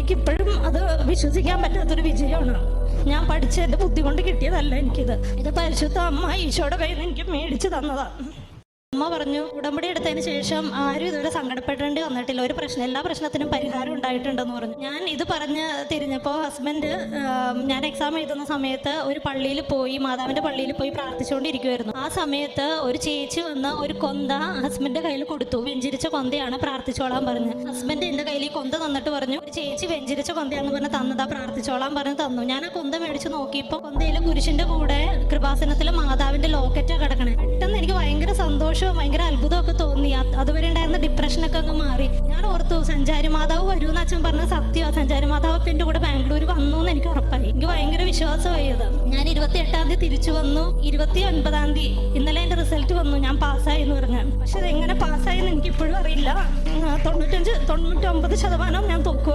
എനിക്കിപ്പോഴും അത് വിശ്വസിക്കാൻ പറ്റാത്തൊരു വിജയമാണ്. ഞാൻ പഠിച്ച എൻ്റെ ബുദ്ധി കൊണ്ട് കിട്ടിയതല്ല ഇത് പരിശുദ്ധ അമ്മ ഈശോയുടെ കയ്യിൽ നിന്ന് എനിക്ക് മേടിച്ചു തന്നതാണ്. അമ്മ പറഞ്ഞു, ഉടമ്പടി എടുത്തതിന് ശേഷം ആരും ഇതുവരെ സങ്കടപ്പെടേണ്ടി വന്നിട്ടില്ല, ഒരു പ്രശ്നം, എല്ലാ പ്രശ്നത്തിനും പരിഹാരം ഉണ്ടായിട്ടുണ്ടെന്ന് പറഞ്ഞു. ഞാൻ ഇത് പറഞ്ഞ് തിരിഞ്ഞപ്പോൾ ഹസ്ബൻഡ്, ഞാൻ എക്സാം എഴുതുന്ന സമയത്ത് ഒരു പള്ളിയിൽ പോയി, മാതാവിൻ്റെ പള്ളിയിൽ പോയി പ്രാർത്ഥിച്ചുകൊണ്ടിരിക്കുമായിരുന്നു. ആ സമയത്ത് ഒരു ചേച്ചി വന്ന് ഒരു കൊന്ത ഹസ്ബൻഡിൻ്റെ കയ്യിൽ കൊടുത്തു. വെഞ്ചിരിച്ച കൊന്തയാണ്, പ്രാർത്ഥിച്ചോളാൻ പറഞ്ഞ്. ഹസ്ബൻഡ് എൻ്റെ കയ്യിൽ ഈ കൊന്ത തന്നിട്ട് പറഞ്ഞു, ഒരു ചേച്ചി വെഞ്ചിരിച്ച കൊന്തയാണെന്ന് പറഞ്ഞ് തന്നതാ, പ്രാർത്ഥിച്ചോളാൻ പറഞ്ഞ് തന്നു. ഞാൻ ആ കൊന്ത മേടിച്ച് നോക്കിയപ്പോൾ കൊന്തയിൽ കുരിശിൻ്റെ കൂടെ കൃപാസനത്തിൽ മാതാവിൻ്റെ ലോക്കറ്റാണ് കിടക്കണേ. പെട്ടെന്ന് എനിക്ക് ഭയങ്കര സന്തോഷവും ഭയങ്കര അത്ഭുതമൊക്കെ തോന്നി. അതുവരെ ഉണ്ടായിരുന്ന ഡിപ്രഷനൊക്കെ അങ്ങ് മാറി. ഞാൻ ഓർത്തു, സഞ്ചാരി മാതാവ് വരുമെന്ന് അച്ഛൻ പറഞ്ഞ സത്യമാണ്. സഞ്ചാരി മാതാവ് ഇപ്പം എൻ്റെ കൂടെ ബാംഗ്ലൂർ വന്നു എന്ന് എനിക്ക് ഉറപ്പായി. എനിക്ക് ഭയങ്കര വിശ്വാസമായത്. ഞാൻ 28-ാം തീയതി തിരിച്ചു വന്നു. 29-ാം തീയതി ഇന്നലെ എൻ്റെ റിസൾട്ട് വന്നു, ഞാൻ പാസ്സായി എന്ന് പറഞ്ഞു. പക്ഷെ അതെങ്ങനെ പാസ്സായെന്ന് എനിക്കിപ്പോഴും അറിയില്ല. 99% ഞാൻ തോക്കും.